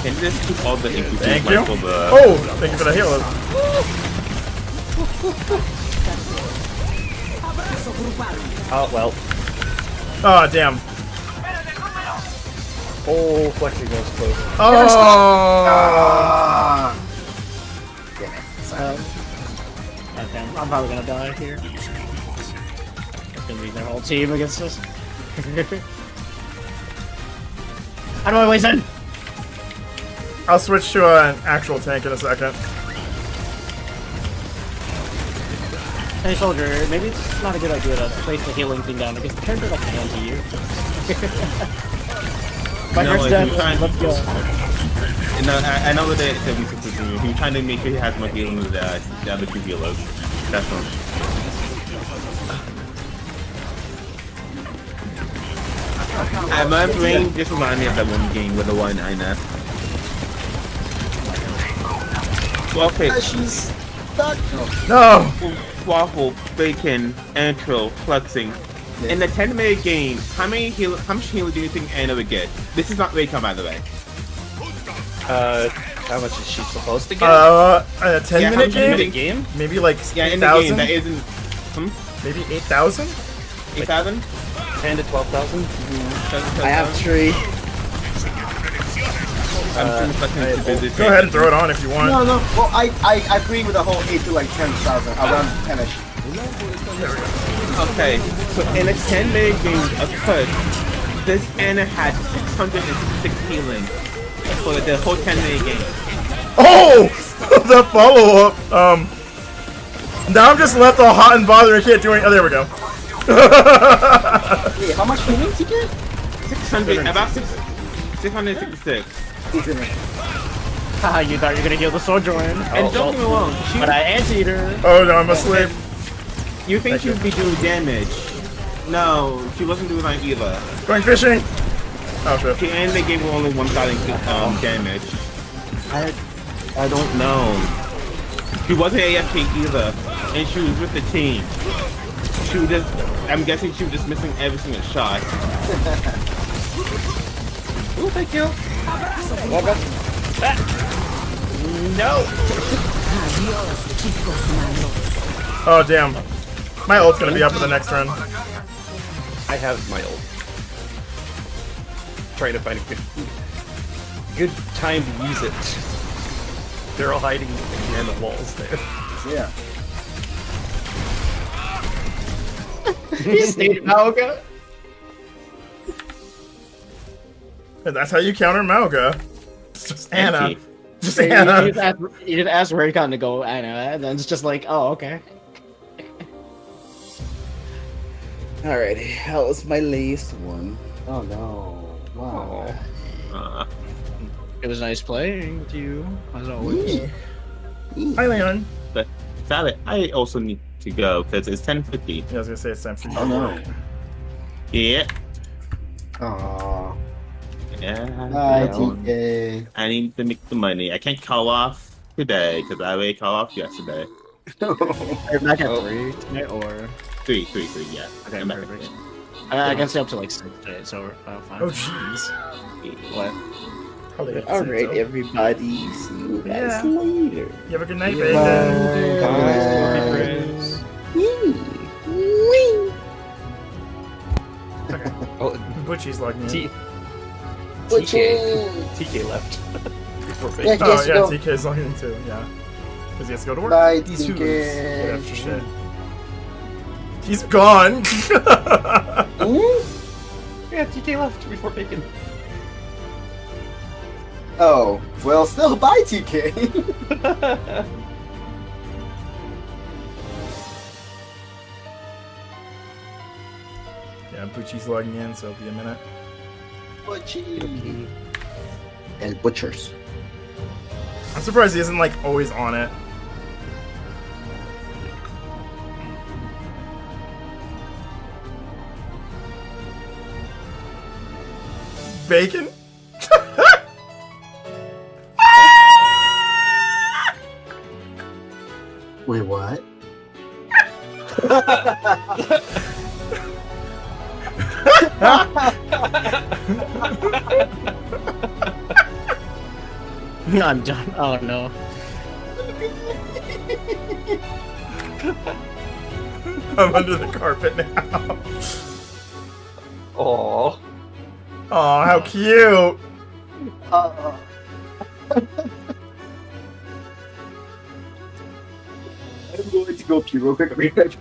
Can this keep all the infusions Thank you. for the... Oh, thank you for the heal. Oh, well. Oh, damn. Oh, flexing goes close. Oh! Damn it. Okay, I'm probably gonna die here. It's gonna be their whole team against us. How do I waste it? I'll switch to an actual tank in a second. Hey soldier, maybe it's not a good idea to place the healing thing down because the character like hands you. My first death, let's go. No, I know that we could do. He's trying to make sure he has more healing with the other two healers. That's all. My brain just reminded me of that one game with the one I know. Well, okay. She's stuck. No! Waffle, bacon, antro, flexing. In the 10-minute game, how much healing do you think Anna would get? This is not Raycon, by the way. How much is she supposed to get? A 10-minute game? Maybe like in the game, 8,000? that isn't... Maybe 8,000? 8,000? 10 to 12,000? I have 3. I'm too fucking busy. Go ahead and throw it on if you want. No. Well, I agree with the whole 8 to like 10,000 around 10ish. Okay, so in a 10-minute game of push, this Anna had 666 healing for the whole 10-minute game. Oh! The follow-up! Now I'm just left all hot and bothered. I can't do any. Oh, there we go. Wait, how much healing did you get? 600, about 666. Haha, you thought you were gonna heal the soldier in. And don't get me wrong, But I anti-ed her. Oh no, I'm asleep. you think she would be doing damage. No, she wasn't doing that either. Going fishing! Oh shit. And they gave her only 1,000 damage. I don't know. She wasn't AFK either, and she was with the team. She was just, I'm guessing she was just missing every single shot. Ooh, thank you. No. Oh damn. My ult's gonna be up for the next run. I have my ult. Trying to find a good time to use it. They're all hiding behind the walls there. Yeah. You stayed Mauga? And that's how you counter Mauga. It's just Anna. Thank you. Just You Anna. just ask Raycon to go Anna, and then it's just like, oh, okay. Alrighty, that was my last one. Oh no. Wow. It was nice playing with you, as always. Hi Leon. But sadly, I also need to go because it's 10:50. Yeah, I was gonna say it's time for you. Oh no. Yeah. Aww. Yeah. Hi, well, TK. I need to make the money. I can't call off today because I already called off yesterday. Are back at 3 tonight, or? 3, yeah. Okay, I'm back at perfect. 3. I can stay up to like 6 today, so fine. Oh jeez. What? Probably have to All say right, so. everybody. See you guys Yeah. later. You have a good night, Bye. baby. Okay. Oh, Butchie's logging in. TK left. Before Yeah, fate. he has Oh to yeah, go. TK's logging in too. Yeah. Because he has to go to work. Bye, These TK. fools. Get extra shit. He's gone. Yeah, TK left before bacon. Oh, well, still bye, TK. Yeah, Butchie's logging in, so it'll be a minute. Butchie. And butchers. I'm surprised he isn't like always on it. Bacon? Wait, what? I'm done. Oh no. I'm under the carpet now. Aww. Aw, how cute! I'm going to go pee real quick. I'll be right back.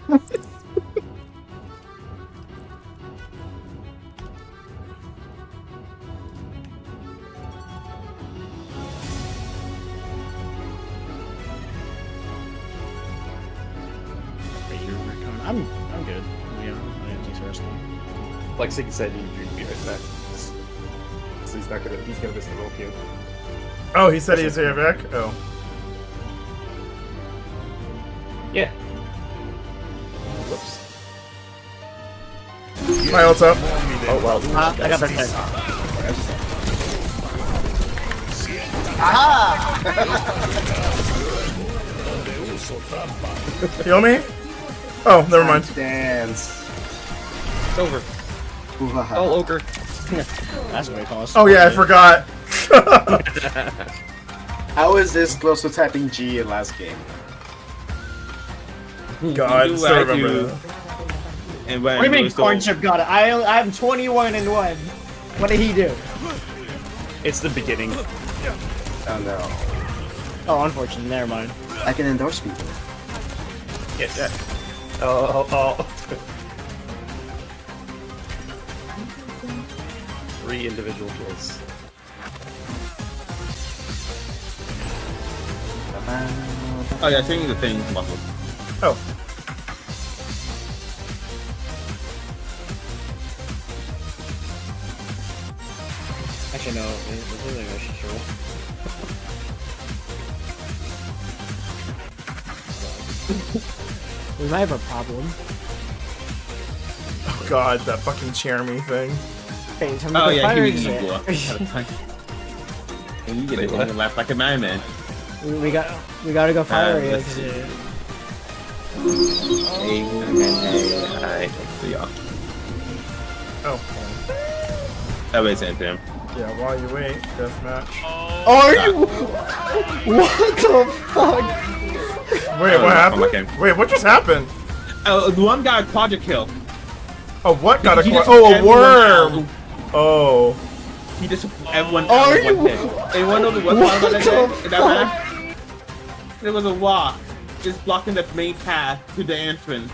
I'm good. Yeah, I have to wrestling. Like Siggy said, he'd be right back. So he's not gonna. He's gonna miss the roll queue. Oh, he said he's here back? Oh. Yeah. Whoops. My ult's up. Oh well. I got that head. Heal me? Oh, never mind. Dance. It's over. Ooh-ha-ha. Oh, ogre. That's what it costs. Oh yeah, I forgot. How is this close to typing G in last game? God, You do still what I remember do. that. And What do you mean Cornchip got it? I'm 21-1. What did he do? It's the beginning. Oh no. Oh, unfortunately. Never mind. I can endorse people. Yes. Oh. 3 individual kills. Oh yeah, changing the thing muscle. Oh. Actually, no. This is like a sure. We might have a problem. Oh god, that fucking Jeremy thing. Hey, tell me Oh the yeah, fire he was exit. And you get it, you laugh like a man. We gotta go fire exit. Hey, hi. See y'all. Oh. That was it, him. Yeah, while you wait, deathmatch. Are you? What the fuck? Wait, what happened? okay. Wait, what just happened? The one got a quadra kill. Oh, what got a He qu- just Oh, a everyone worm! out. Oh. He just everyone Are out you? one hit. And one of the what What that the day, in that match, there was a walk just blocking the main path to the entrance.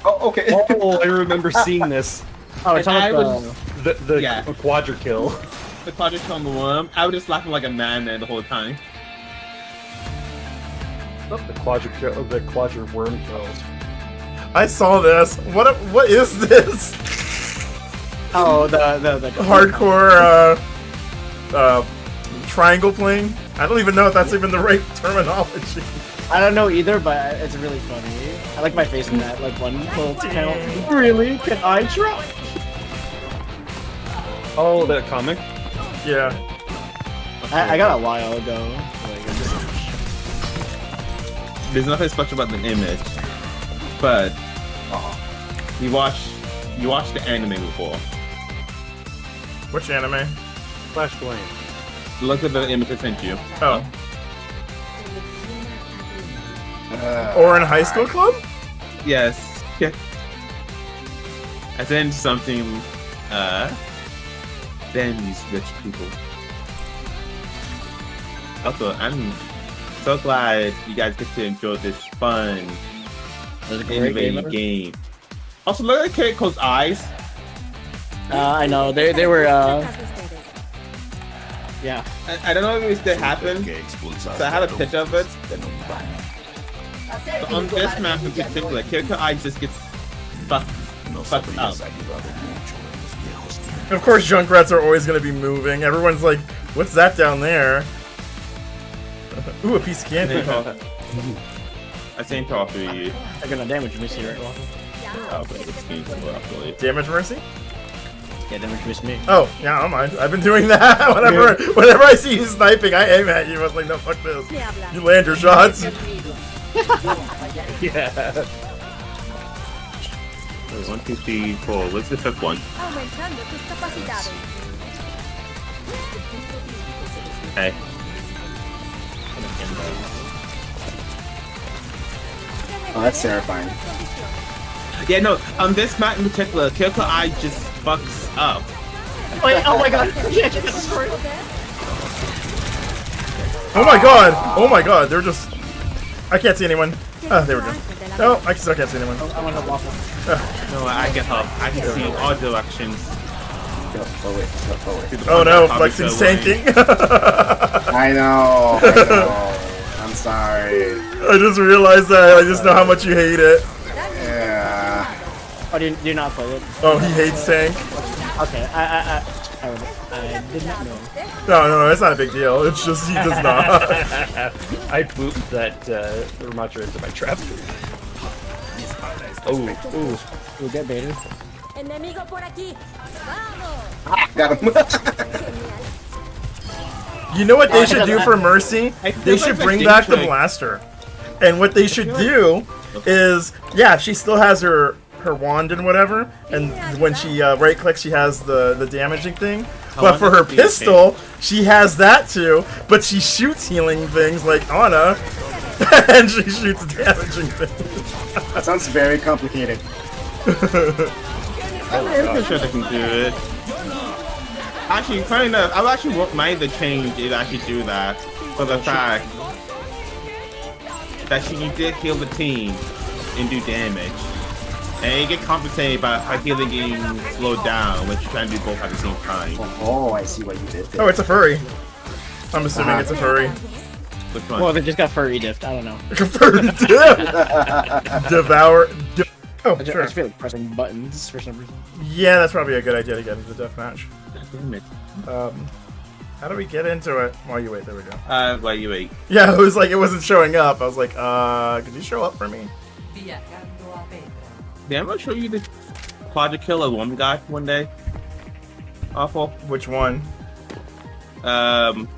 Oh, okay. Oh, I remember seeing this. Oh, it's And on I the. was- The Yeah. quadra kill. The quadra kill on the worm. I was just laughing like a man the whole time. The quadra worm kill. I saw this. What is this? Oh, the Hardcore, triangle playing? I don't even know if that's even the right terminology. I don't know either, but it's really funny. I like my face in that, like one little panel. Really? Can I try? Oh, that comic? Yeah. I got a while ago. Like, I just... There's nothing special about the image, but you watched the anime before. Which anime? Flash Flame. Look at the image I sent you. Oh. Or in High School Club? Yes. Yeah. I sent something. Then these rich people. Also, I'm so glad you guys get to enjoy this fun, innovative game. Also, look at Keiko's eyes. I know. They were, yeah. I don't know if it still happens. So I have a picture of it. So on this map in particular, Keiko's eyes just gets fucked up. Of course, Junkrats are always going to be moving. Everyone's like, what's that down there? Ooh, a piece of candy. I sent it all for you. I'm gonna damage me, see right now. Oh, but it's being roughly. Damage Mercy? Yeah, damage miss me. Oh, yeah, I don't mind. I've been doing that. Whenever I see you sniping, I aim at you. I was like, no, fuck this. You land your shots. Yeah. Wait, 1, 2, 3, 4. What's the fifth one? Aumentando tus capacidades. Okay. Oh, that's terrifying. Yeah, no, on this map in particular, Kyoko Eye just fucks up. Wait, oh my god! Yeah, just got destroyed. Oh my god! Oh my god, they're just... I can't see anyone. Oh, there we go. No, I still can't see anyone. I want to waffle. No, I get up. I can see in all directions. Go forward, go forward. Oh no, Flexing's tanking. I know. I'm sorry. I just realized that. I just know how much you hate it. Yeah. Oh, do you not play it? Oh, he hates tank. Okay, I did not know. No, it's not a big deal. It's just he does not. I pooped that Ramacho into my trap. Oh, ooh. We'll get baited. Enemigo por aquí. Vamos. Got him. You know what they should do for Mercy? They should bring back the blaster. And what they should do is, yeah, she still has her wand and whatever, and when she right clicks, she has the damaging thing. But for her pistol, she has that too, but she shoots healing things like Anna, and she shoots damaging things. That sounds very complicated. I'm pretty sure they can do it. Actually, funny enough, I would actually mind the change if I actually do that. For the fact that she did heal the team and do damage. And you get compensated by healing getting slowed down, which you try to do both at the same time. Oh, I see what you did there. Oh, it's a furry. I'm assuming it's a furry. Which one? Well, they just got furry diffed. I don't know. Furry dip. Devour. Oh, I sure. just feel like pressing buttons for some reason. Yeah, that's probably a good idea to get into the deathmatch. Damn it. How do we get into it? While you wait, there we go. While you wait. Yeah, it was like it wasn't showing up. I was like, could you show up for me? Did I ever show you the Project Kill a woman guy one day? Awful. Which one? On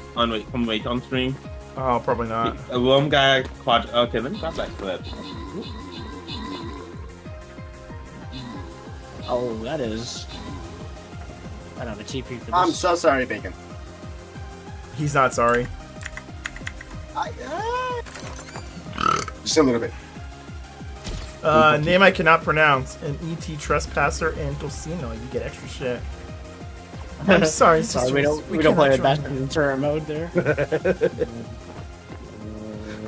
stream. Oh, probably not. A woman guy quad. Okay, let me grab that clip. Oh, that is. I don't have a TP for this. I'm so sorry, Bacon. He's not sorry. Just a little bit. Name I cannot pronounce. An ET trespasser and Dulcino. You get extra shit. I'm sorry, Sorry, sisters. we don't play cannot with Bastard join. in turret mode there.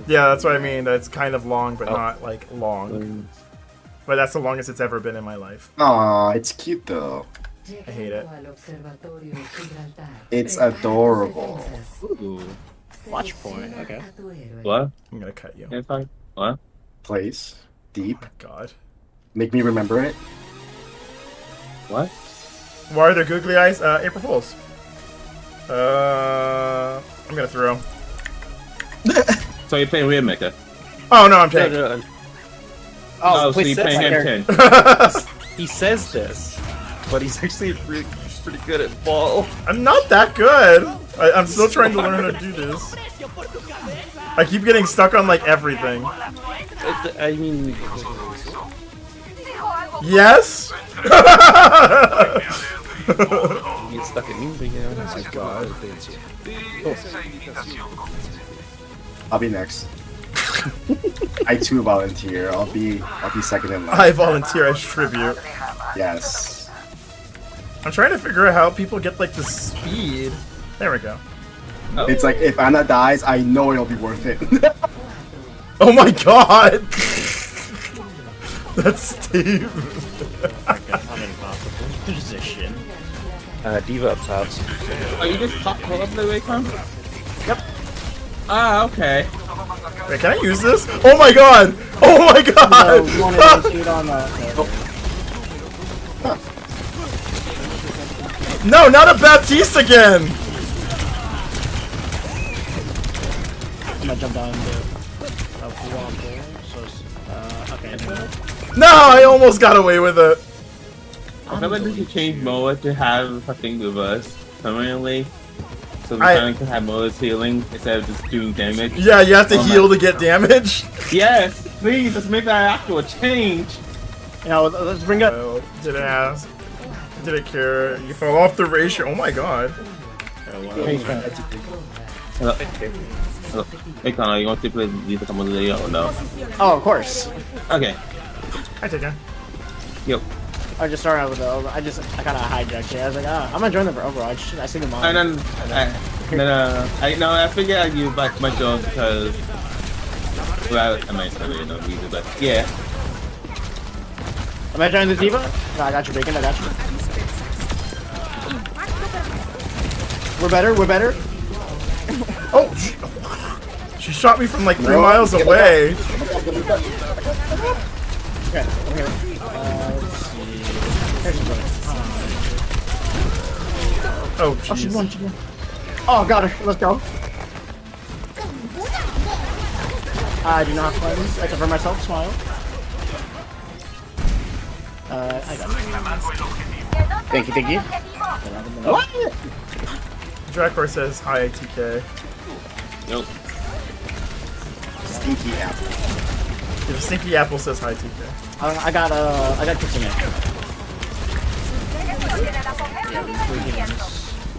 Yeah, that's what I mean. It's kind of long, but not like long. But that's the longest it's ever been in my life. Aw, it's cute though. I hate it. It's adorable. Ooh. Watch point, okay. What? I'm gonna cut you. Yeah, fine. What? Place. Deep. God. Make me remember it. What? Why are there googly eyes? April Fools. I'm gonna throw. So you're playing Rear Maker? Oh no, I'm taking. No. Oh, so please you're playing says him that. 10. He says this, but he's actually pretty good at ball. I'm not that good. I'm still trying to learn how to do this. I keep getting stuck on like everything. I mean, Yes. you get stuck at me, but yeah. Oh my god. I'll be next. I too volunteer. I'll be second in line. I volunteer as tribute. Yes. I'm trying to figure out how people get like the speed. There we go. It's like if Anna dies, I know it'll be worth it. Oh my god! That's Steve. I'm in possible position. Diva up top. Oh, you just pull up the way, Tom? Yep. Ah, okay. Wait, can I use this? Oh my god! Oh my No, god! you want to shoot on No, not a Baptiste again! I'm gonna jump down the waffle. So, okay. No, I almost got away with it. I feel like we should change Moa to have fucking reverse permanently. So we I- kind of can have Moa's healing instead of just doing damage. Yeah, you have to Oh my- heal to get damage. Yes, please, let's make that actual change. You know, let's bring up. Well, didn't ask. Didn't care. You fell off the ratio. Oh my god. Hey Connor, you want to play these a couple of days or no? Oh, of course. Okay. Hi, Tika. Yep. I just started out with the over. I kind of hijacked it. I was like, I'm gonna join the Overwatch. I see the mod. And then I figured I'd use like my job because well I might not really know either, but yeah. Am I joining the Diva? No, I got you, Bacon. I got you. We're better. We're better. Oh, she shot me from like 3 miles away. Okay, I'm here. Let's see. Oh, she's jeez. one. Oh, got her. Let's go. I do not have cleanse, except for myself. Smile. I got it. Thank you. What? Drakor says hi, TK. Nope. Stinky apple. The Stinky Apple says hi, TK. I got kitchen in.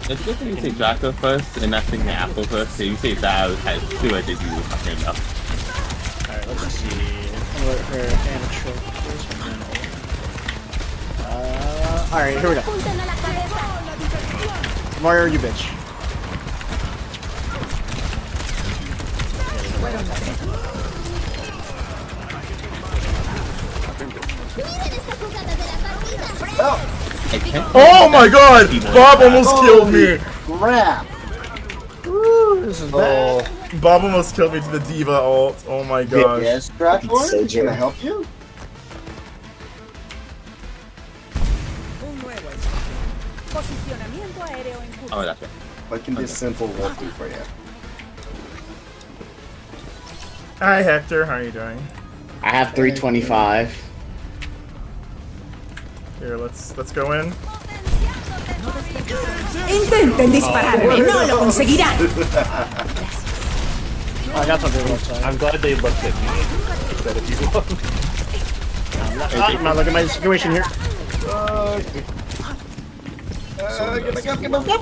It's good when you say Draco first and not saying Apple first, so you say that I feel like they do fucking enough. Alright, let's see. Her amateur. Alright, here we go. Mario, you bitch. Oh my god! Bob almost killed me! Crap! Woo, this is bad. Bob almost killed me to the Diva ult. Oh my gosh. Yes, Drakor? Can I help you? Oh, that's right. What can this simple wolf do for you? Hi Hector, how are you doing? I have 325. Here, let's go in. Intenten dispararme, no lo conseguirán. I got something left. I'm glad they looked at me instead of you. I'm not looking at my situation here. Get my stuff.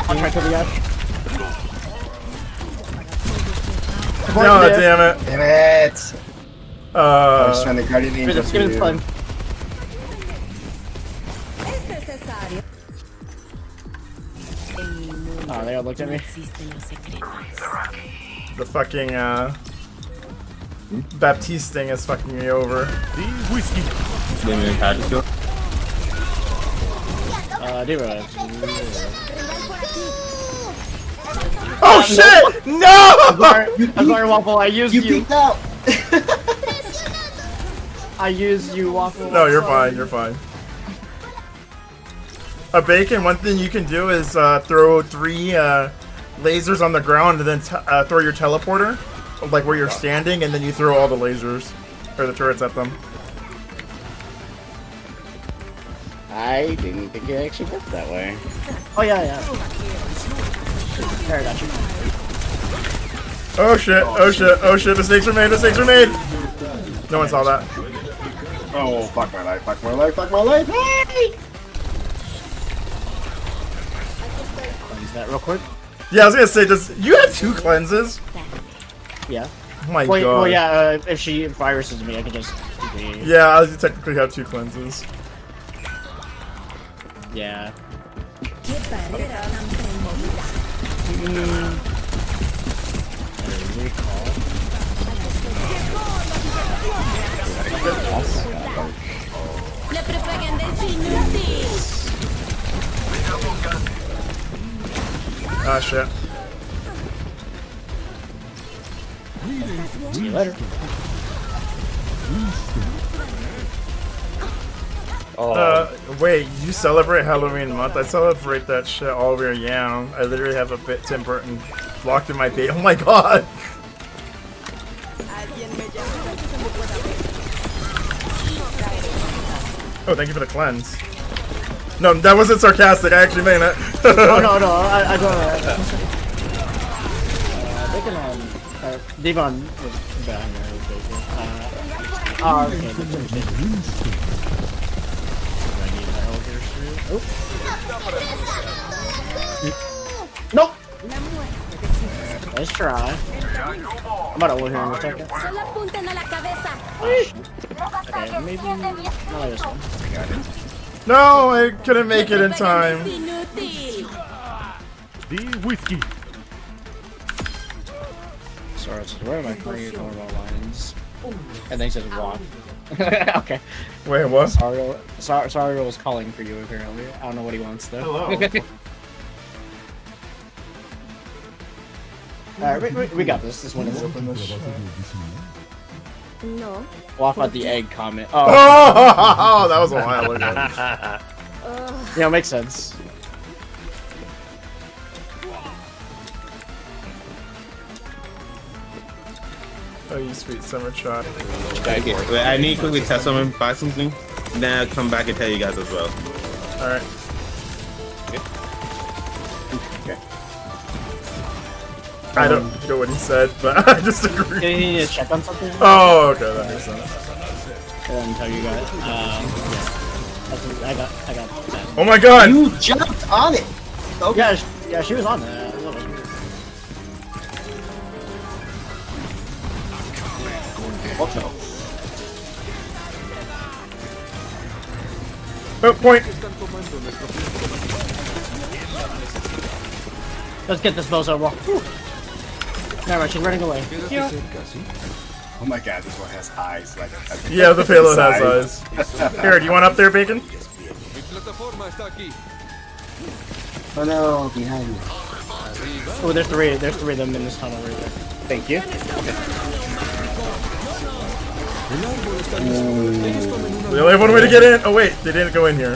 I'll try to the guy. No, damn it. Damn it! I was trying to guardian angel Give it for fun. you. Oh, they all looked at me. The fucking Baptiste thing is fucking me over. Diva. Oh shit! No! I'm sorry, Waffle. I used You you. peeked out! I used you, Waffle. No, you're fine, you're fine. Bacon, one thing you can do is throw 3 lasers on the ground and then throw your teleporter, like where you're standing, and then you throw all the lasers, or the turrets at them. I didn't think it actually worked that way. Oh, yeah. There, I got you. Oh shit, oh shit, oh shit, mistakes were made, mistakes were made! No one saw that. Oh, fuck my life, fuck my life, fuck my life! Hey! Cleanse that real quick. Yeah, I was gonna say, you have 2 cleanses? Yeah. Oh my god. Well, yeah, if she viruses me, I can just... Yeah, I technically have 2 cleanses. Yeah. Ah, shit. See you later. Wait, you celebrate Halloween month? I celebrate that shit all over young. I literally have a bit Tim Burton blocked in my bait. Oh my god! Oh, thank you for the cleanse. No, that wasn't sarcastic. I actually meant it. Oh, no, I don't know. They can, Devon was behind there. Oh, okay. Nope. Let's try. I'm about to ult here in a second. Solo apunten a la cabeza. Okay, maybe not like this one. No, I couldn't make it in time. Inútil. The whiskey. Sorry, where am I playing going about lines? And then he says walk. Okay. Wait, what? Sario was calling for you apparently. I don't know what he wants though. Hello. Alright, we got this. This one is. No. Well, I thought the egg comment. Oh, that was a while ago. Yeah, makes sense. Oh, you sweet summer child. Okay, wait, I need to quickly test someone, buy something, then I'll come back and tell you guys as well. Alright. I don't know what he said, but I just agree. Do you need to check on something? Oh, okay, that makes sense. And then tell you guys. Yeah. I got that. Oh my god! You jumped on it! Okay. Yeah, she was on there. Watch out. Oh, point! Let's get this bozo. Never mind, she's running away. Yeah. Oh my god, this one has eyes like a Yeah, the payload has eyes. Here, do you want up there, Bacon? Oh no, behind me. Oh, there's three of them in this tunnel right there. Thank you. We only have one way to get in. Oh wait, they didn't go in here.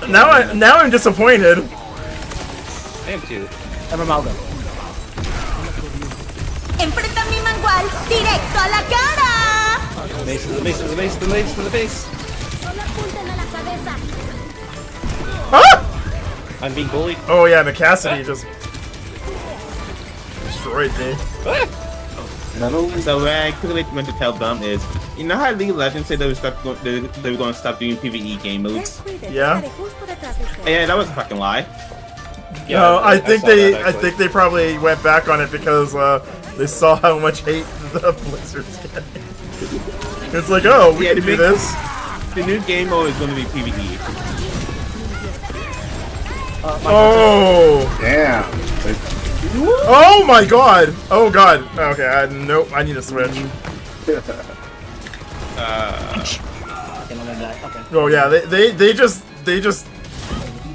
Now I'm disappointed. I am too. I'm a Malgo. Enfrenta mi mangual directo a la cara. The base, to the base, to the base, to the base, to the base. Solo apunten a la cabeza. Ah! I'm being bullied. Oh yeah, McCassidy just destroyed me. So what I quickly meant to tell them is, you know how League of Legends said they were going to stop doing PvE game modes? Yeah. Yeah, that was a fucking lie. Yeah, No, I think saw that, I actually. think they probably went back on it because they saw how much hate the Blizzard's getting. It's like, oh, we can do this. The new game mode is going to be PvE. Oh! Damn. Oh my god! Oh god. Okay, nope, I need to switch. Oh yeah, they just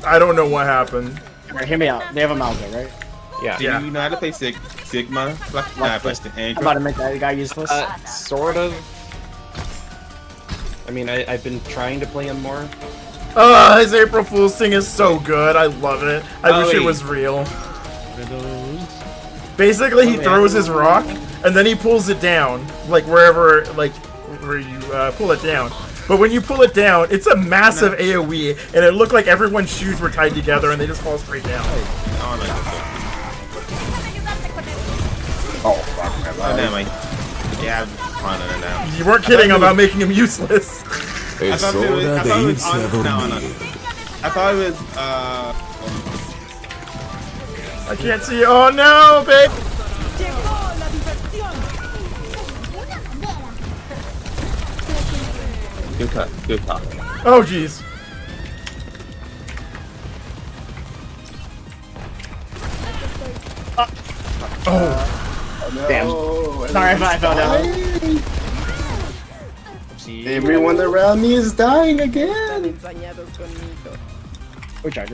I don't know what happened. Alright, hear me out. They have a Malgo, right? Yeah. Yeah. Do you know how to play Sigma? I'm about to make that guy useless. Sort of. I mean, I've been trying to play him more. His April Fool's thing is so good. I love it. I wish it was real. Basically, he throws his rock, and then he pulls it down, like wherever, like where you pull it down. But when you pull it down, it's a massive AoE, and it looked like everyone's shoes were tied together, and they just fall straight down. Oh fuck my Oh, life. damn, yeah, I'm finding it now. You weren't kidding about making him useless. I thought it was I thought it was, I can't see. Oh no, babe. good cut, good cut. Oh jeez. Damn. Sorry if I fell down. Everyone around me is dying again. Recharge.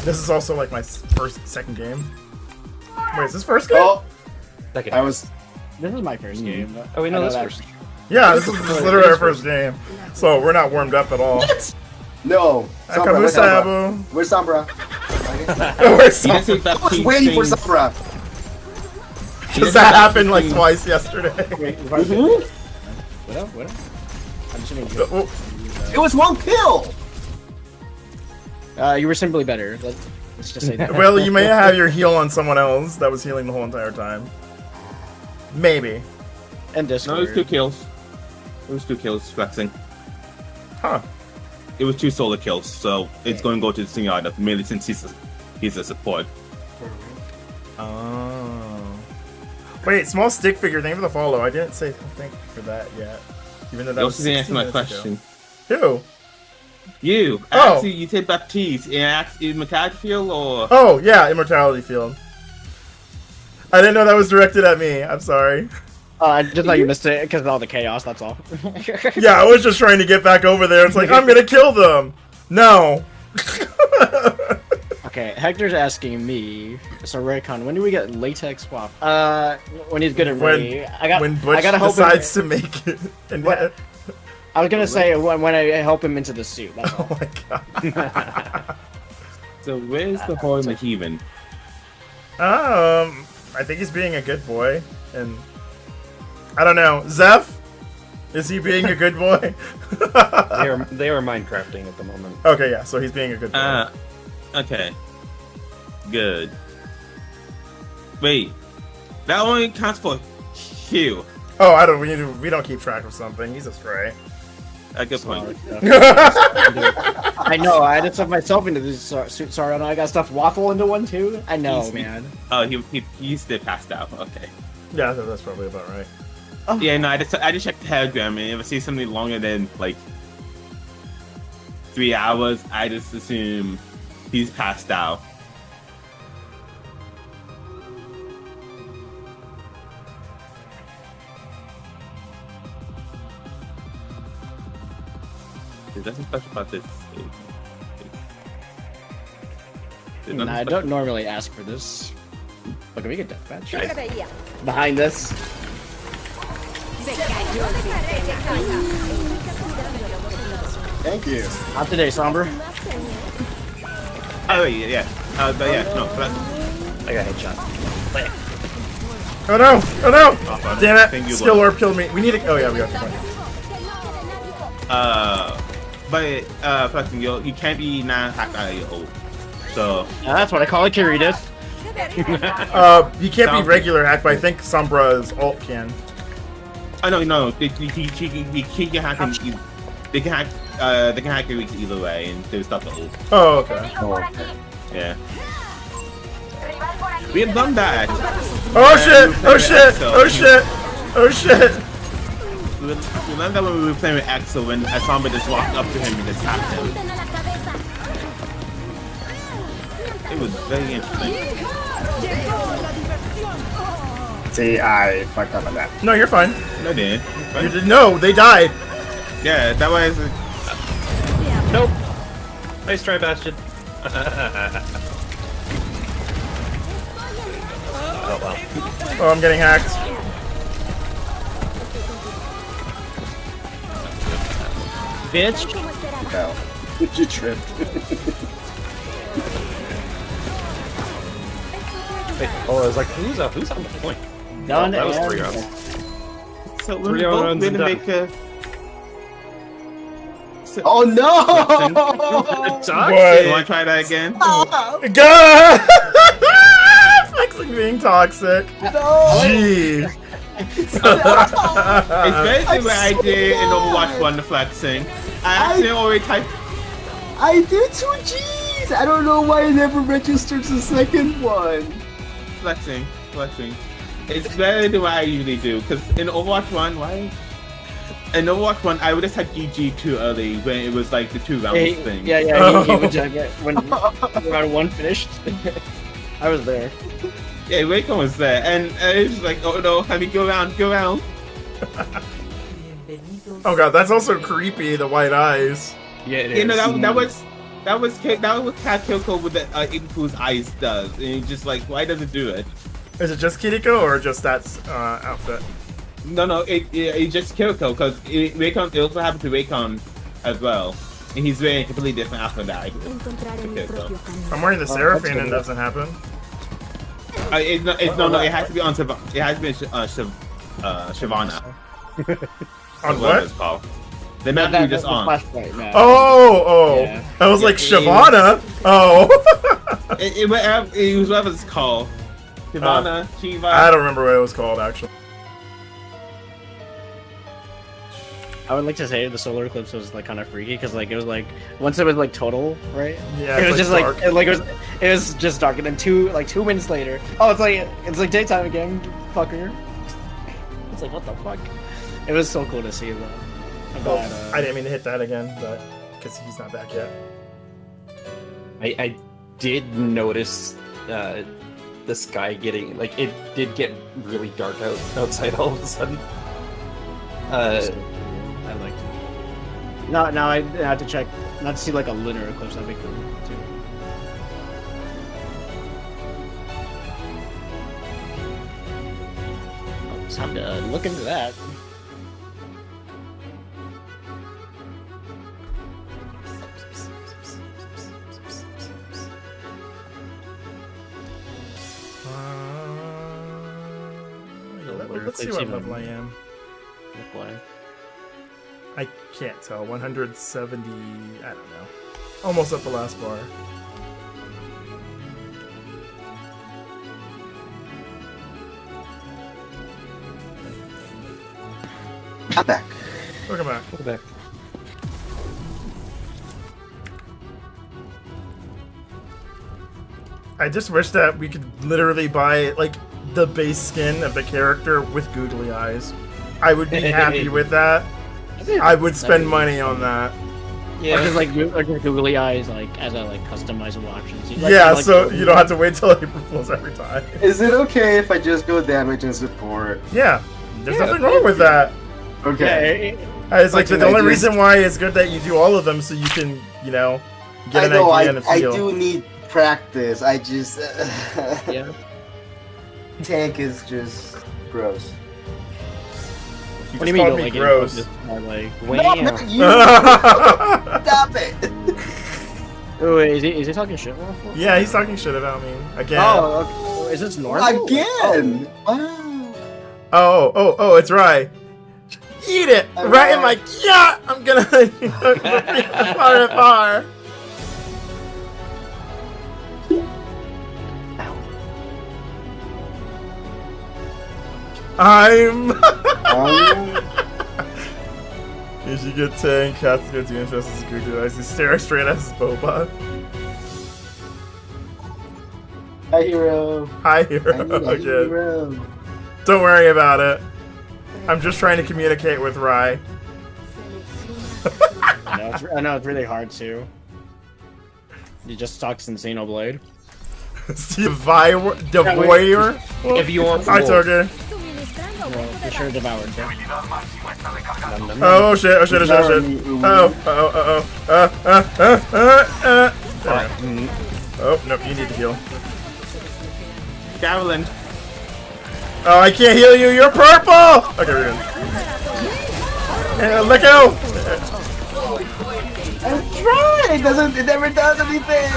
This is also like my second game. Wait, is this first game? Oh, Second. I was. This is my first game. But Oh, we know I this that- first. Yeah, this is literally our first game. So we're not warmed up at all. No. Sombra, Akabu where's Sombra? Sabu. Where's Sombra? Where's He doesn't Sabu? stop I was doing waiting for things. Sombra. Because that happened like twice yesterday. Wait, what up? I'm just gonna Oh, It was one kill. You were simply better. Let's just say that. well, you may have your heal on someone else that was healing the whole entire time. Maybe. And Discord. No, it was 2 kills. It was 2 kills, flexing. Huh. It was 2 solo kills, so it's going to go to the Senora, mainly since he's a support. Oh. Wait, small stick figure, thank you for the follow. I didn't say thank you for that yet. Even though that You was also didn't answer 16 my minutes question. Ago. Who? You. Oh. Actually, you said Baptiste. And asked in Macad Field or... Oh, yeah, Immortality Field. I didn't know that was directed at me. I'm sorry. I just thought you missed it because of all the chaos, that's all. Yeah, I was just trying to get back over there. It's like, I'm gonna kill them. No. Okay, Hector's asking me, so Raycon, when do we get latex swap? When he's good at Ray. When Butch decides to make it. And I was gonna say when I help him into the suit. That's all. Oh my god. So where's the boy Maheven? I think he's being a good boy, and I don't know. Zeph, is he being a good boy? They are Minecrafting at the moment. Okay, yeah. So he's being a good boy. Okay. Good. Wait, that only counts for Hugh. Oh, I don't. We don't keep track of something. He's a stray. A good point. I know. I added stuff myself into this suit. Sorry, I got stuff waffle into one too. I know, man. Oh, he still passed out. Okay. Yeah, that's probably about right. Oh. Yeah, no, I just checked the Telegram, and if I see something longer than like 3 hours, I just assume he's passed out. There's nothing special about this. I don't normally ask for this. But can we get deathmatch? Yo te veía. Behind this. Se cayó el sistema. Thank you. Not today, Somber. Oh yeah. But yeah, no. But I got headshot. Oh no! Oh no! Oh, Damn it! thank you, Skill Lord. orb killed me. We need to. Oh yeah, we got the point. But flexing, you can't be non-hacked out of your ult. So That's what I call it, Kiritas. You can't be regular hack, but I think Sombra's ult can. I no, they can hack him. They can hack your weeks either way, and they stop the ult. Oh, okay. Yeah. We have done that. Oh shit! Oh shit! Oh shit! Oh shit! Remember when we were playing with Axel when Asamba just walked up to him and just tapped him? It was very interesting. See, I fucked up on that. No, you're fine. No, they You did, no, they died. Yeah, that was. Nope. Nice try, Bastion. Oh well. Oh, I'm getting hacked. Bitch. No. You tripped. Wait, oh, I was like, who's on the point? Done. That was and- 3 rounds. So we're 3 both rounds going to and make a. Oh no! You want to try that again? God! Flexing being toxic. Gee. It's basically what I did in Overwatch 1, the flexing. I actually already typed. I did 2 G's! I don't know why I never registered the second one. Flexing. It's better than what I usually do, because in Overwatch 1, why? In Overwatch 1, I would just type GG too early when it was like the 2 rounds thing. Yeah, he would jump it when round 1 finished. I was there. Yeah, Wacom was there, and it was like, oh no, let me go around. Oh god, that's also creepy. The white eyes. Yeah, it is. You know, that was what Cat Kyoko with the Infu's eyes does, and it's just like, why does it do it? Is it just Kiriko or just that outfit? No, it just Kyoko, because it also happened to Wacom as well, and he's wearing a completely different outfit that I do. I'm wearing the Seraphine and it doesn't happen. It has to be on It has to be Shyvana. On what? It's called. The map you just on. Oh! Yeah. I was like, Shyvana? Oh! It was whatever it's called. Shyvana, Shiva. I don't remember what it was called, actually. I would like to say the solar eclipse was like kind of freaky because like it was like once it was like total, right? Yeah, it was it's, just dark. like it was just dark, and then 2 minutes later, oh, it's like daytime again, fucker. It's like what the fuck? It was so cool to see though. But, I didn't mean to hit that again, but because he's not back yet. I did notice the sky getting like it did get really dark outside all of a sudden. I liked it. Now I have to check, not to see like a lunar eclipse. That'd be cool too. Oh, it's time to look into that. Let's see what level I am. Look like. I can't tell. 170. I don't know. Almost at the last bar. I'm back. Welcome back. Look at that. I just wish that we could literally buy like the base skin of the character with googly eyes. I would be happy with that. I would spend money on that. Yeah, just like googly eyes, like as a like customizable options. Like, Yeah, like, so you don't have to wait till April Fools every time. Is it okay if I just go damage and support? Yeah, there's nothing wrong with that. Okay. It's like But the I only just- reason why it's good that you do all of them so you can, you know, get I an know, idea and a I feel. do need practice. I just... Yeah. Tank is just gross. You What do just you mean? called me gross. Like, No, not you! Stop it! oh, wait, is he talking shit? Yeah, he's talking shit about me again. Oh, okay. Is this normal? Again! Wow. Oh, it's right. Eat it! Right in my... Yeah! I'm gonna... far far. I'm... You should get tank, cats go do interest as Googly Eyes. He's staring straight at his boba. Hi, hero. Hi, hero. I need a Again. hero. Don't worry about it. I'm just trying to communicate with Rai. I know it's really hard too. You just talk Xenoblade. Devoyer? If you want I took it. Well, for sure devoured. Oh shit, oh shit, oh shit, oh shit. Oh, nope, you need to heal. Javelin. Oh, I can't heal you, you're purple! Okay, we're good. Let go! I'm trying! It never does anything!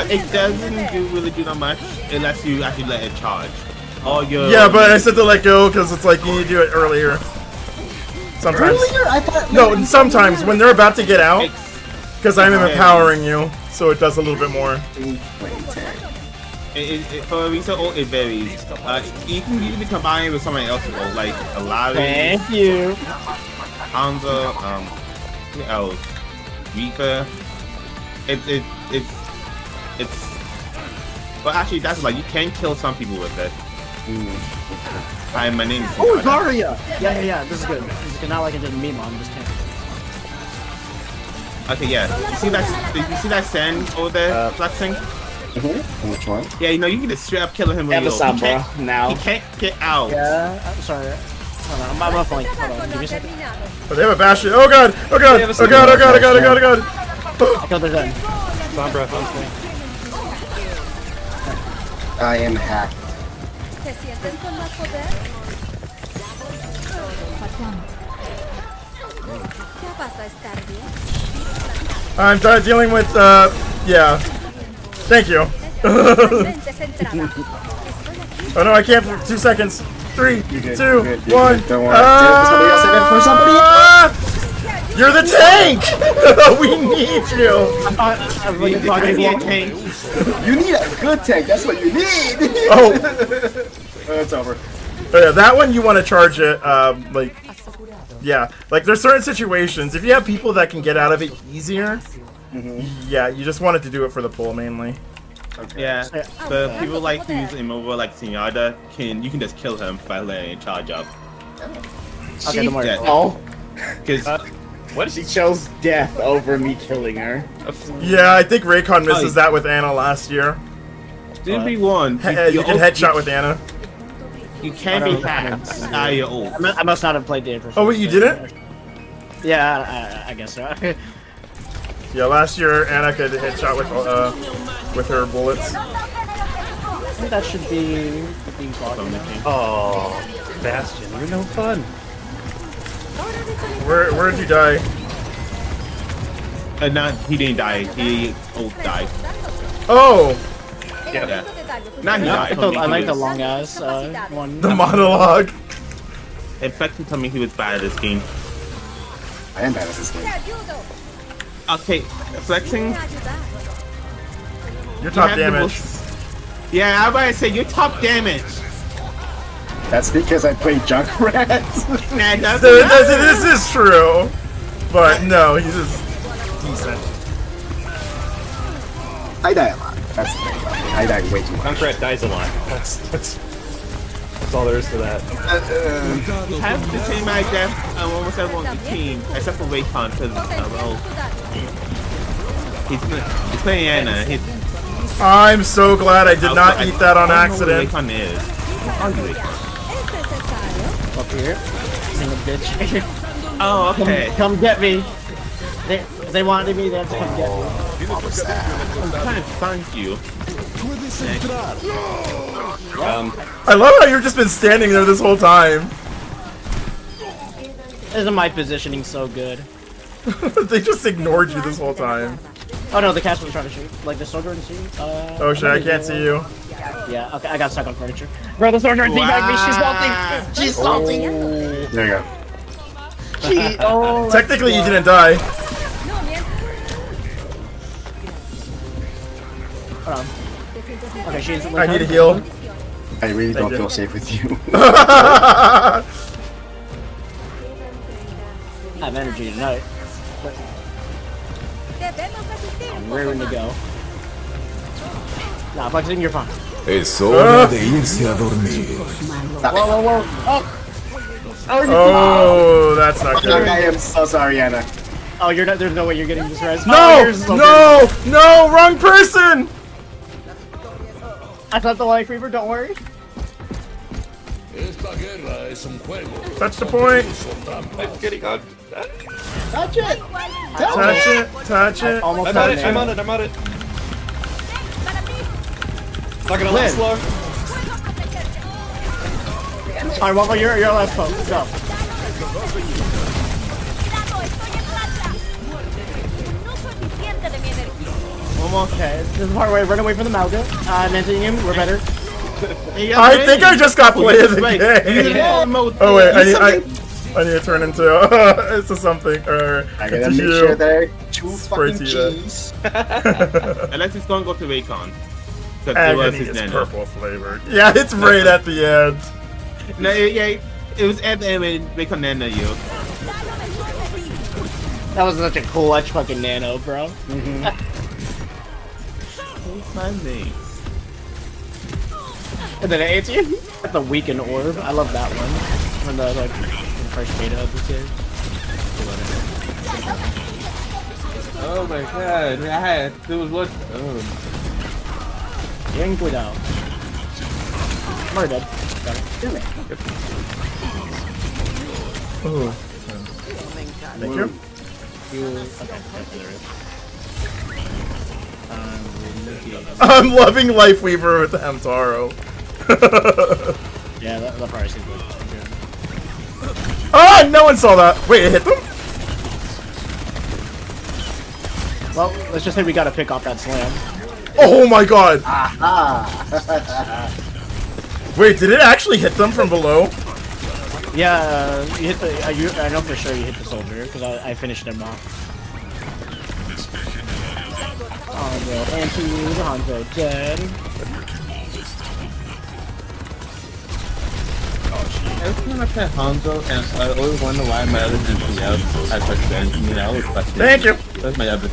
It doesn't really do that much unless you actually let it charge. Yeah, but I said to let go because it's like you need to do it earlier. Sometimes. Earlier? I thought... No, sometimes when they're about to get out, because I'm empowering you, so it does a little bit more. For a reason, it varies. You can usually combine it with something else, like a lot of. Thank you. Hanzo, who else? Reaper. It's. But actually, that's like you can kill some people with it. Hi, my name is. Oh, Daria! Yeah. This is good. This is good. Not like I did a meme on this tank. Okay, yeah. You see that sand over there flexing? Which one? Yeah, you know you can just straight up kill him. With now. He can't get out. Yeah, I'm sorry. Hold on, I'm off like. Hold on, give me a second. Oh, they have a bastion. Oh god! Oh god! Oh god! Oh god! Oh god! Oh god! Oh god! I killed their gun. Sombra, on point. I am hacked. ¿Te sientes con más poder? ¿Ya vas a estar bien? I'm dealing with, yeah. Thank you. Mente centrada. Oh no, I can't for 2 seconds. 3, 2, 1. Don't worry. Somebody else said it for somebody. You're the tank! We need you! You need a good tank. That's what you need. Oh! It's over. Oh yeah, that one you want to charge it, like, Yeah, like there's certain situations. If you have people that can get out of it easier, yeah, you just wanted to do it for the pull mainly. Okay. Yeah, the people like who's immobile, like Senada, you can just kill him by letting it charge up. Okay, don't worry. Oh, Because what? She chose death over me killing her. Yeah, I think Raycon misses that with Anna last year. didn't be one. You can headshot with Anna. You can't be hacked. You're old. I must not have played the intro. Oh wait, you didn't? Yeah, I guess so. Yeah, last year Anna could headshot with her bullets. I think that should be Oh, Bastion, you're no fun. Where did you die? He didn't die. He died. Oh, Yeah. Not he died. I like the long ass one. the monologue. In fact, he told me he was bad at this game. I am bad at this game. Okay, flexing. You're top You have the damage. most- Yeah, I'm about to say you're top damage. That's because I played Junkrat. Nah, that's This is true, but no, he's just decent. I die a lot. That's the thing. I die way too much. Junkrat dies a lot. That's all there is to that. You have the same amount of death almost everyone on the team, except for Raycon, because he's playing Anna. I'm so glad I did not eat that on accident. Raycon is. Up here. Son of a bitch. Oh, okay. Come get me. They wanted me, they have to come get me. I'm trying to find you. I love how you've just been standing there this whole time. Isn't my positioning so good? They just ignored you this whole time. Oh no, the cast was trying to shoot. Like the soldier in the scene. Oh shit, I can't see you. Yeah, okay, I got stuck on furniture. Bro, the soldier teabagged me. She's salting. She's salting. There you go. Technically, you didn't die. Hold on. Okay, she instantly. I need a heal. I really don't you. feel safe with you. I have energy tonight. I'm raring to go. Nah, flexing, you're fine. Es hora de irse a dormir. Whoa. Oh, that's not good. I am so sorry, Anna. Oh, you're not. There's no way you're getting this res. No! Oh, yours is so good. No! Wrong person! I thought the life reaver. Don't worry. Touch the point. I'm getting on. Touch it. Touch it. Almost I'm on it. I'm on it. Not gonna last long. Alright, well, you're last poke. Go. Almost. Okay, this is the part where I run away from the Malga. Nanting him. We're better. I think I just got play of the game. Oh wait, I need to turn into into something or I gotta into make sure they're too fucking Cheetah. cheese. Unless it's gonna go to Raycon. Agony is purple flavored. Yeah, it's right at the end. No, yeah, it was at the end when Raycon Nana you. That was such a clutch fucking nano, bro. What's my name? And then it's at the weakened orb. I love that one. When the like the first beta of the game. Oh my god, there was one. Oh. Bien cuidado. Murdered. Got it. Ooh. Thank you. I'm loving Lifeweaver with the Hamtaro. Yeah, that part is good. Ah, no one saw that. Wait, it hit them? Well, let's just say we gotta pick off that slam. Oh my god. Wait, did it actually hit them from below? Yeah, you hit the. I know for sure you hit the soldier because I finished him off. Hanzo, Hanzo dead. Oh shit. every time I play Hanzo, and I always wonder why my other DPS has such guns. I mean, I always question. Thank you. That's my other.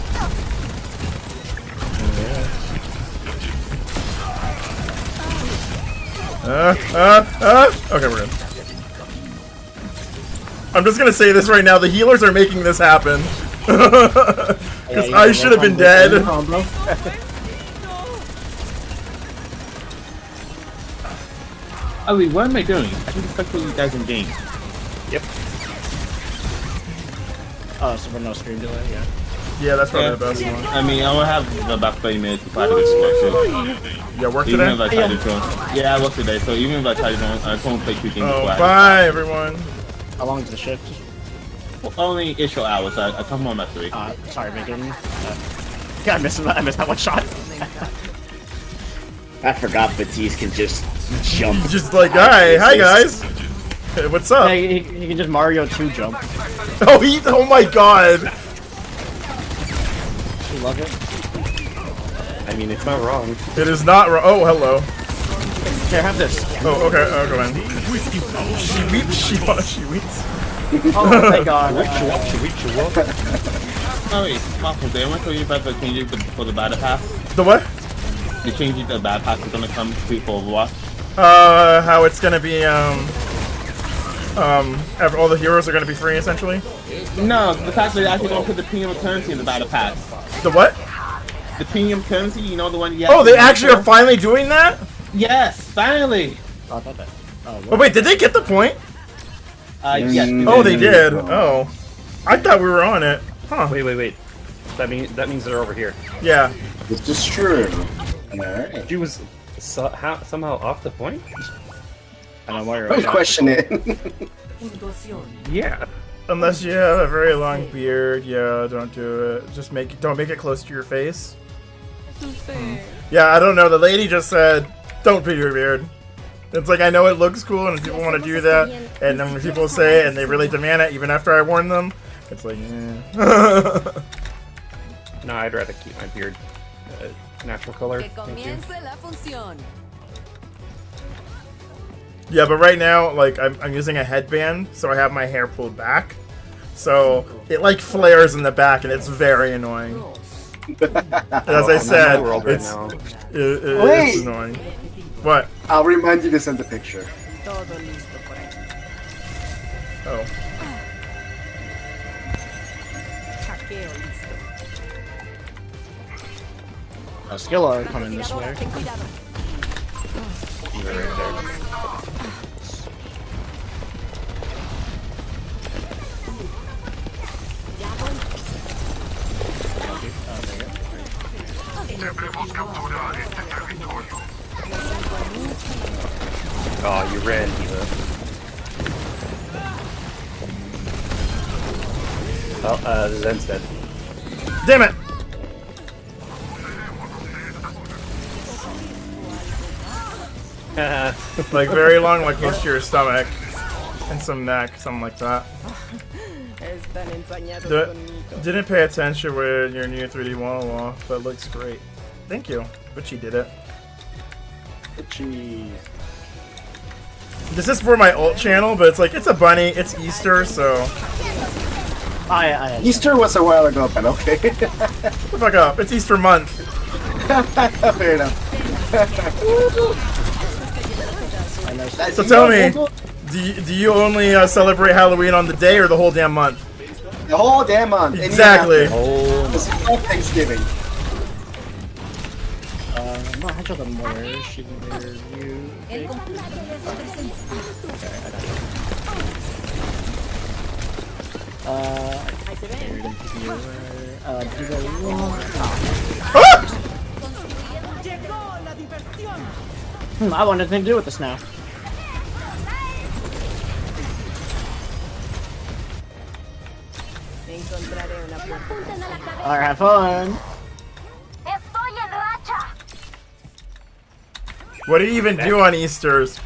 Okay, we're good. I'm just gonna say this right now, the healers are making this happen. Because I should have been dead. Oh wait, what am I doing? I can expect you guys in game. Yep. Oh, so we're no stream delay, yeah. Yeah, that's probably the best one. I mean, I will have about 30 minutes before I have to get Yeah, work even today? if I try to join. Yeah, I work today, so even if I try to join, I won't play 2 games before Oh, I bye, everyone. How long is the shift? Only issue hours. I come home at 3. Sorry, Megan. Yeah, I missed that one shot. I forgot Batiste can just jump. Just like, hi guys. Hey, what's up? Hey, he can just Mario 2 jump. Oh my god. You love it? I mean, it's not wrong. It is not wrong. Oh, hello. Here, have this. Oh, okay. Oh, go in. She weeps. She weeps. Oh, thank God. Oh wait, Marco, did I want to tell you about the changes for the battle pass? The what? The changes the battle pass is gonna come to for Overwatch. How it's gonna be, all the heroes are gonna be free, essentially? No, the fact that they're actually gonna put the premium currency in the battle pass. The what? The premium currency, you know, the one you Oh, they actually are finally doing that? Yes, finally! Oh, I thought that. Oh, wait, did they get the point? Yes. Oh, they did. Oh. I thought we were on it. Huh. Wait. That means they're over here. Yeah. This is true. Alright. She was somehow off the point? I don't know why you're Don't question it. Yeah. Unless you have a very long beard, yeah, don't do it. Just don't make it close to your face. Yeah, I don't know. The lady just said, don't put your beard. It's like, I know it looks cool and people want to do that, and then when people say it and they really demand it, even after I warn them, it's like, No, I'd rather keep my beard natural color. Thank you. Yeah, but right now, like, I'm using a headband, so I have my hair pulled back. So, it, like, flares in the back, and it's very annoying. As I said, it's annoying. What? I'll remind you to send the picture. Oh. Skill are coming this way. Oh, you ran, Diva. Oh, Zen's dead. Damn it! Like, very long, like, close to your stomach. And some neck, something like that. Didn't pay attention when your new 3D wall, but looks great. Thank you. But she did it. This is for my alt channel, but it's like, it's a bunny, it's Easter, so... Easter was a while ago, but okay. Shut the fuck up, it's Easter month. Fair enough. So tell me, do you only celebrate Halloween on the day or the whole damn month? The whole damn month. Exactly. It's all Thanksgiving. No, I told them where she you. I want nothing to do with this now. Alright, have fun. What do you even do on Easters?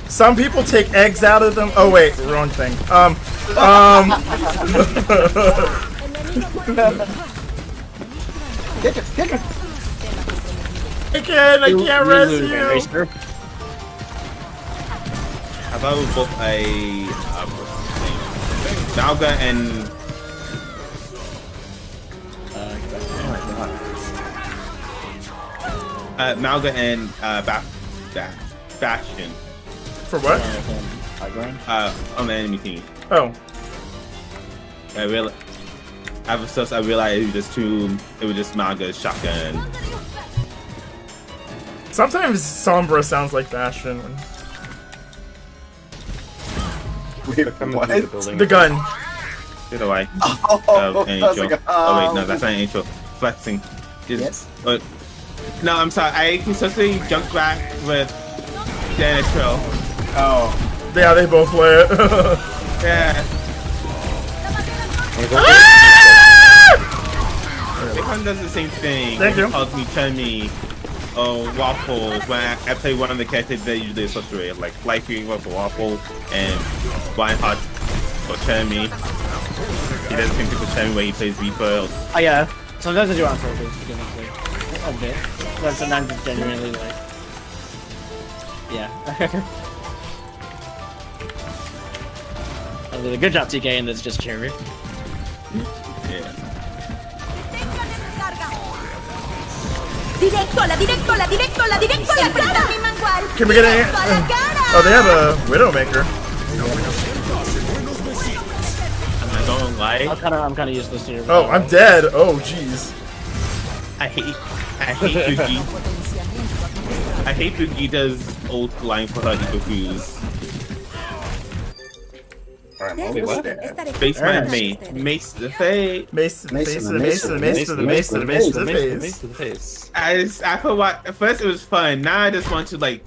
Some people take eggs out of them. Oh wait, wrong thing. I can't res you. thought we were both a Malga and Malga and Bastion. For what? On the enemy team. Oh. I realized it was just it was just Malga's shotgun. Sometimes Sombra sounds like Bastion. Wait, what? The gun. Get away. Oh, Angel. like, Oh wait, no, that's not Angel. Flexing. Yes. No, I'm sorry. I consistently jumped back with the intro. Oh. Yeah, they both play it. Yeah. It kind of does the same thing. Thank you. Calls me Chummy or Waffle when I play one of the characters that usually associate like Life Green with Waffle and Reinhardt or Chummy. He does the same thing with Chummy when he plays Reaper. Oh yeah. Sometimes I do on purpose because it's like a bit. But sometimes it's genuinely like yeah. I did a good job TK and it's just cherry. Yeah. Can we get a... Oh, they have a Widowmaker. I'm not gonna lie. I'm kind of useless here. Oh, I'm dead. Oh, jeez. I hate Yugi. I hate Vegeta's old line for her Eagle Fuse. Alright, Wait, what? Baseman Mace the face. Mace to the face, to the mace, to the mace, to the mace, to the mace, to the face. I thought at first it was fun. Now I just want to like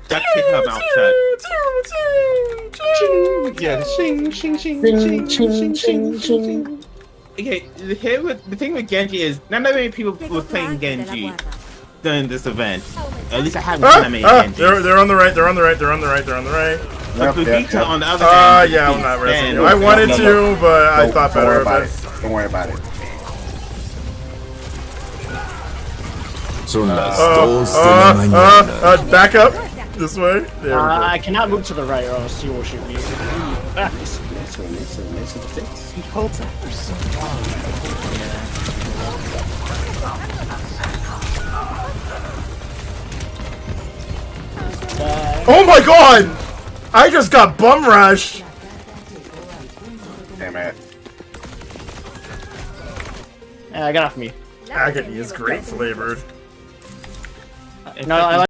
duct tape her mouth shut. Yeah, shing, shing, shing, shing, shing, shing, shing. Okay, the thing with Genji is not that many people were playing Genji during this event. At least I haven't seen that many Genji. They're on the right, they're on the right, they're on the right, they're on the right. But Vegeta on the other hand. Yeah, I'm not resting you. I wanted to, but I thought better of it. Don't worry about it. Son las 2 de la mañana. Back up. This way. There we go. I cannot move to the right or else you will shoot me. He holds that for so long. Oh my god! I just got bum rushed! Damn it. Get off me. Agony is great flavored. No, I like